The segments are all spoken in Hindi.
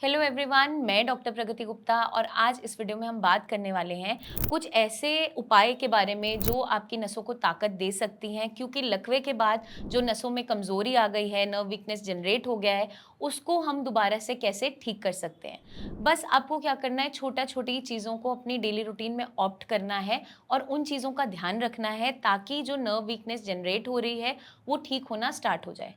हेलो एवरीवन, मैं डॉक्टर प्रगति गुप्ता और आज इस वीडियो में हम बात करने वाले हैं कुछ ऐसे उपाय के बारे में जो आपकी नसों को ताकत दे सकती हैं। क्योंकि लकवे के बाद जो नसों में कमज़ोरी आ गई है, नर्व वीकनेस जनरेट हो गया है, उसको हम दोबारा से कैसे ठीक कर सकते हैं। बस आपको क्या करना है, छोटा छोटी चीज़ों को अपनी डेली रूटीन में ऑप्ट करना है और उन चीज़ों का ध्यान रखना है ताकि जो नर्व वीकनेस जनरेट हो रही है वो ठीक होना स्टार्ट हो जाए।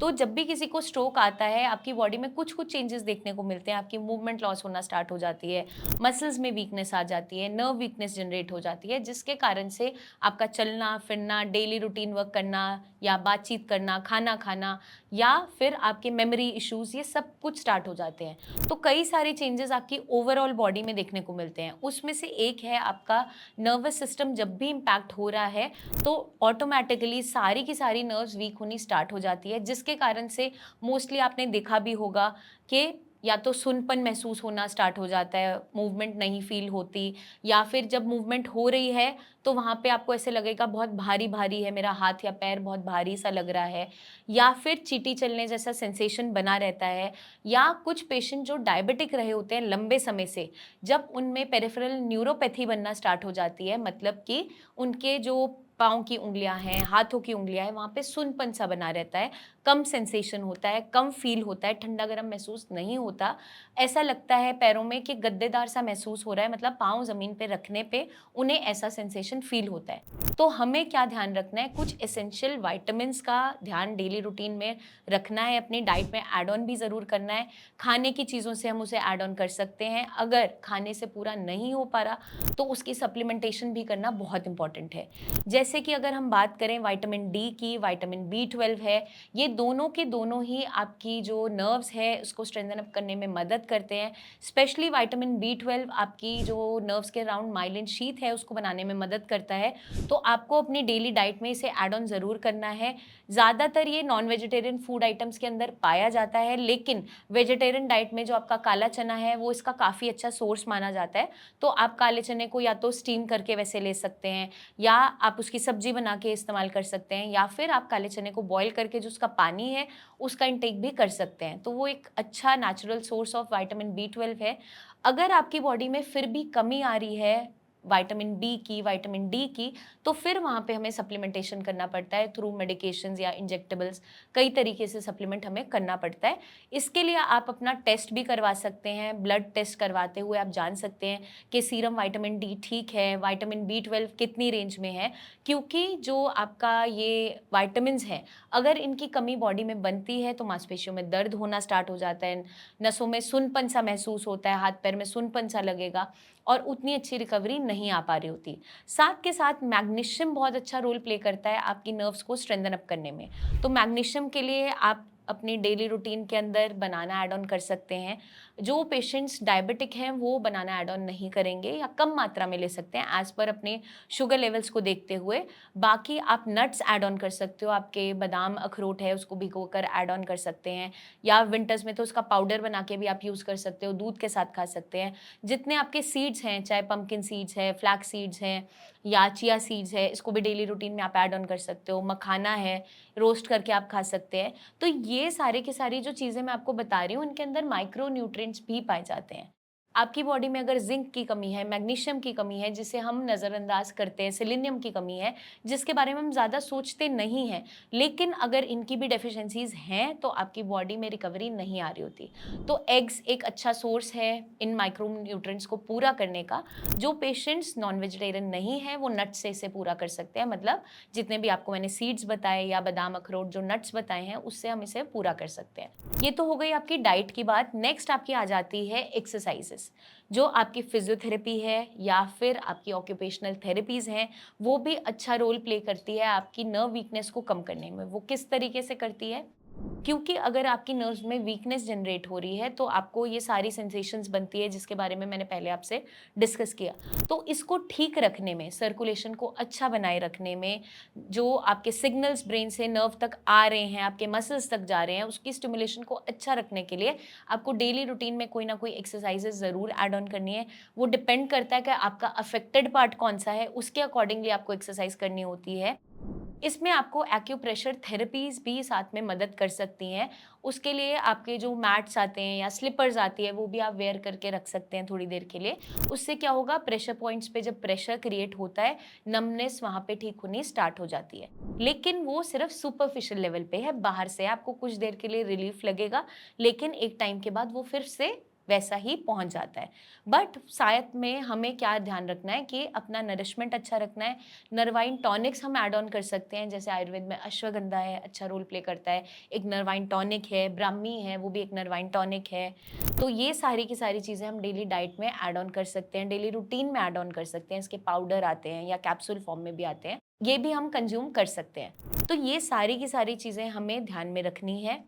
तो जब भी किसी को स्ट्रोक आता है, आपकी बॉडी में कुछ-कुछ चेंजेस देखने को मिलते हैं। आपकी मूवमेंट लॉस होना स्टार्ट हो जाती है, मसल्स में वीकनेस आ जाती है, नर्व वीकनेस जनरेट हो जाती है, जिसके कारण से आपका चलना-फिरना, डेली रूटीन वर्क करना या बातचीत करना, खाना खाना या फिर आपके मेमोरी इश्यूज़, ये सब कुछ स्टार्ट हो जाते हैं। तो कई सारे चेंजेस आपकी ओवरऑल बॉडी में देखने को मिलते हैं। उसमें से एक है आपका नर्वस सिस्टम। जब भी इम्पैक्ट हो रहा है, तो ऑटोमैटिकली सारी की सारी नर्व्स वीक होनी स्टार्ट हो जाती है, जिसके कारण से मोस्टली आपने देखा भी होगा कि या तो सुनपन महसूस होना स्टार्ट हो जाता है, मूवमेंट नहीं फील होती, या फिर जब मूवमेंट हो रही है तो वहाँ पे आपको ऐसे लगेगा बहुत भारी-भारी है, मेरा हाथ या पैर बहुत भारी सा लग रहा है, या फिर चींटी चलने जैसा सेंसेशन बना रहता है। या कुछ पेशेंट जो डायबिटिक रहे होते हैं लंबे समय से, जब उनमें पेरिफेरल न्यूरोपैथी बनना स्टार्ट हो जाती है, मतलब कि उनके जो पाँव की उँगलियाँ हैं, हाथों की उँगलियाँ हैं, वहाँ पे सुनपन-सा बना रहता है, कम सेंसेशन होता है, कम फ़ील होता है, ठंडा-गरम महसूस नहीं होता। ऐसा लगता है पैरों में कि गद्देदार-सा महसूस हो रहा है, मतलब पाँव ज़मीन पे रखने पे उन्हें ऐसा सेंसेशन फ़ील होता है। तो हमें क्या ध्यान रखना है, कुछ एसेंशियल विटामिन्स का ध्यान डेली रूटीन में रखना है, अपनी डाइट में ऐड ऑन भी ज़रूर करना है। खाने की चीज़ों से हम उसे ऐड ऑन कर सकते हैं। अगर खाने से पूरा नहीं हो पा रहा, तो उसकी सप्लीमेंटेशन भी करना बहुत इम्पोर्टेंट है। जैसे कि अगर हम बात करें विटामिन डी की, विटामिन बी12 है, ये दोनों के दोनों ही आपकी जो नर्व्स है उसको स्ट्रेंथन अप करने में मदद करते हैं। स्पेशली विटामिन बी12 आपकी जो नर्व्स के अराउंड माइलिन शीथ है उसको बनाने में मदद करता है। तो आपको अपनी डेली डाइट में इसे ऐड ऑन ज़रूर करना है। ज़्यादातर ये नॉन वेजिटेरियन फूड आइटम्स के अंदर पाया जाता है, लेकिन वेजिटेरियन डाइट में जो आपका काला चना है वो इसका काफ़ी अच्छा सोर्स माना जाता है। तो आप काले चने को या तो स्टीम करके वैसे ले सकते हैं, या आप उसकी सब्जी बना के इस्तेमाल कर सकते हैं, या फिर आप काले चने को बॉयल करके जो उसका पानी है उसका इंटेक भी कर सकते हैं। तो वो एक अच्छा natural source of vitamin B12 है। अगर आपकी बॉडी में फिर भी कमी आ रही है विटामिन बी की, विटामिन डी की, तो फिर वहाँ पे हमें सप्लीमेंटेशन करना पड़ता है थ्रू मेडिकेशंस या इंजेक्टेबल्स। कई तरीके से सप्लीमेंट हमें करना पड़ता है। इसके लिए आप अपना टेस्ट भी करवा सकते हैं। ब्लड टेस्ट करवाते हुए आप जान सकते हैं कि सीरम विटामिन डी ठीक है, विटामिन बी12 कितनी रेंज में है। क्योंकि जो आपका ये विटामिन्स हैं, अगर इनकी कमी बॉडी में बनती है तो मांसपेशियों में दर्द होना स्टार्ट हो जाता है, नसों में सुनपन-सा महसूस होता है, हाथ-पैर में सुनपन-सा लगेगा और उतनी अच्छी रिकवरी नहीं आ पा रही होती। साथ के साथ मैग्नीशियम बहुत अच्छा रोल प्ले करता है आपकी नर्व्स को स्ट्रेंथन अप करने में। तो मैग्नीशियम के लिए आप अपनी डेली रूटीन के अंदर बनाना ऐड ऑन कर सकते हैं। जो पेशेंट्स डायबिटिक हैं वो बनाना ऐड ऑन नहीं करेंगे या कम मात्रा में ले सकते हैं एज़ पर अपने शुगर लेवल्स को देखते हुए। बाकी आप नट्स ऐड ऑन कर सकते हो, आपके बादाम, अखरोट है उसको भिगोकर ऐड ऑन कर सकते हैं, या विंटर्स में तो उसका पाउडर बना के भी आप यूज़ कर सकते हो, दूध के साथ खा सकते हैं। जितने आपके सीड्स हैं, चाहे पंपकिन सीड्स है, फ्लैक्स सीड्स हैं या चिया सीड्स है, इसको भी डेली रूटीन में आप ऐड ऑन कर सकते हो। मखाना है, रोस्ट करके आप खा सकते हैं। तो ये सारे की सारी जो चीज़ें मैं आपको बता रही हूँ, इनके अंदर माइक्रो न्यूट्रिएंट्स भी पाए जाते हैं। आपकी बॉडी में अगर ज़िंक की कमी है, मैग्नीशियम की कमी है, जिसे हम नज़रअंदाज करते हैं, सेलेनियम की कमी है, जिसके बारे में हम ज़्यादा सोचते नहीं हैं, लेकिन अगर इनकी भी डेफिशिएंसीज़ हैं, तो आपकी बॉडी में रिकवरी नहीं आ रही होती। तो एग्स एक अच्छा सोर्स है इन माइक्रो न्यूट्रिएंट्स को पूरा करने का। जो पेशेंट्स नॉन वेजिटेरियन नहीं हैं, वो नट्स से इसे पूरा कर सकते हैं। मतलब जितने भी आपको मैंने सीड्स बताए या बादाम, अखरोट जो नट्स बताए हैं, उससे हम इसे पूरा कर सकते हैं। ये तो हो गई आपकी डाइट की बात। नेक्स्ट आपकी आ जाती है एक्सरसाइज़ेज़। जो आपकी फिज़ियोथेरेपी है या फिर आपकी ऑक्यूपेशनल थेरेपीज़ हैं, वो भी अच्छा रोल प्ले करती है आपकी नर्व वीकनेस को कम करने में। वो किस तरीके से करती है? क्योंकि अगर आपकी नर्व्स में वीकनेस जनरेट हो रही है, तो आपको ये सारी सेंसेशंस बनती है जिसके बारे में मैंने पहले आपसे डिस्कस किया। तो इसको ठीक रखने में, सर्कुलेशन को अच्छा बनाए रखने में, जो आपके सिग्नल्स ब्रेन से नर्व तक आ रहे हैं, आपके मसल्स तक जा रहे हैं, उसकी स्टिमुलेशन को अच्छा रखने के लिए आपको डेली रूटीन में कोई ना कोई एक्सरसाइजेज़ ज़रूर ऐड ऑन करनी है। वो डिपेंड करता है कि आपका अफेक्टेड पार्ट कौन-सा है, उसके अकॉर्डिंगली आपको एक्सरसाइज करनी होती है। इसमें आपको एक्यूप्रेशर थेरेपीज़ भी साथ में मदद कर सकती हैं। उसके लिए आपके जो मैट्स आते हैं या स्लिपर्स आती है, वो भी आप वेयर करके रख सकते हैं थोड़ी देर के लिए। उससे क्या होगा, प्रेशर पॉइंट्स पे जब प्रेशर क्रिएट होता है, नमनेस वहाँ पे ठीक होनी स्टार्ट हो जाती है। लेकिन वो सिर्फ़ सुपरफिशियल लेवल पे है, बाहर से आपको कुछ देर के लिए रिलीफ़ लगेगा, लेकिन एक टाइम के बाद वो फिर से वैसा ही पहुँच जाता है। बट साथ में हमें क्या ध्यान रखना है कि अपना नरिशमेंट अच्छा रखना है। नरवाइन टॉनिक्स हम ऐड ऑन कर सकते हैं, जैसे आयुर्वेद में अश्वगंधा है, अच्छा रोल प्ले करता है। एक नरवाइन टॉनिक है, ब्राह्मी है, वो भी एक नरवाइन टॉनिक है। तो ये सारी की सारी चीज़ें हम डेली डाइट में ऐड ऑन कर सकते हैं, डेली रूटीन में ऐड ऑन कर सकते हैं। इसके पाउडर आते हैं या कैप्सूल फॉर्म में भी आते हैं, ये भी हम कंज़्यूम कर सकते हैं। तो ये सारी की सारी चीज़ें हमें ध्यान में रखनी है।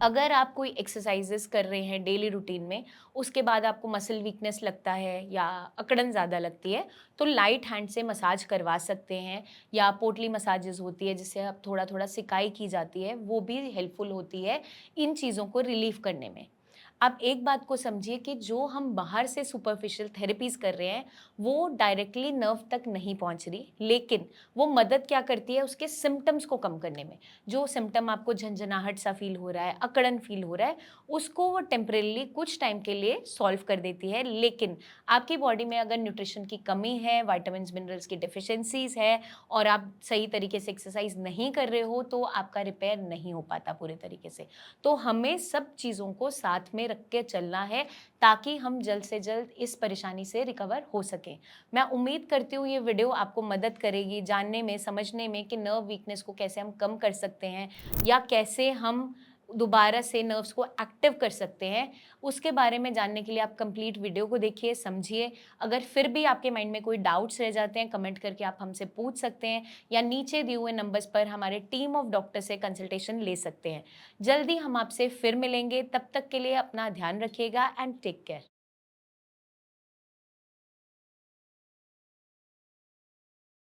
अगर आप कोई एक्सरसाइज़ेज़ कर रहे हैं डेली रूटीन में, उसके बाद आपको मसल वीकनेस लगता है या अकड़न ज़्यादा लगती है, तो लाइट हैंड से मसाज करवा सकते हैं, या पोटली मसाजेज़ होती है जिससे अब थोड़ा-थोड़ा सिकाई की जाती है, वो भी हेल्पफुल होती है इन चीज़ों को रिलीफ़ करने में। आप एक बात को समझिए कि जो हम बाहर से सुपरफिशियल थेरेपीज़ कर रहे हैं, वो डायरेक्टली नर्व तक नहीं पहुँच रही, लेकिन वो मदद क्या करती है उसके सिम्पटम्स को कम करने में। जो सिम्पटम आपको झनझनाहट सा फ़ील हो रहा है, अकड़न फ़ील हो रहा है, उसको वो टेम्परेरीली कुछ टाइम के लिए सॉल्व कर देती है। लेकिन आपकी बॉडी में अगर न्यूट्रिशन की कमी है, विटामिन्स, मिनरल्स की डेफिशिएंसीज़ है और आप सही तरीके से एक्सरसाइज़ नहीं कर रहे हो, तो आपका रिपेयर नहीं हो पाता पूरे तरीके से। तो हमें सब चीज़ों को साथ में रख के चलना है, ताकि हम जल्द से जल्द इस परेशानी से रिकवर हो सकें। मैं उम्मीद करती हूँ ये वीडियो आपको मदद करेगी जानने में, समझने में कि नर्व वीकनेस को कैसे हम कम कर सकते हैं या कैसे हम दोबारा से नर्व्स को एक्टिव कर सकते हैं। उसके बारे में जानने के लिए आप कंप्लीट वीडियो को देखिए, समझिए। अगर फिर भी आपके माइंड में कोई डाउट्स रह जाते हैं, कमेंट करके आप हमसे पूछ सकते हैं, या नीचे दिए हुए नंबर्स पर हमारे टीम ऑफ डॉक्टर से कंसल्टेशन ले सकते हैं। जल्दी हम आपसे फिर मिलेंगे, तब तक के लिए अपना ध्यान रखिएगा एंड टेक केयर।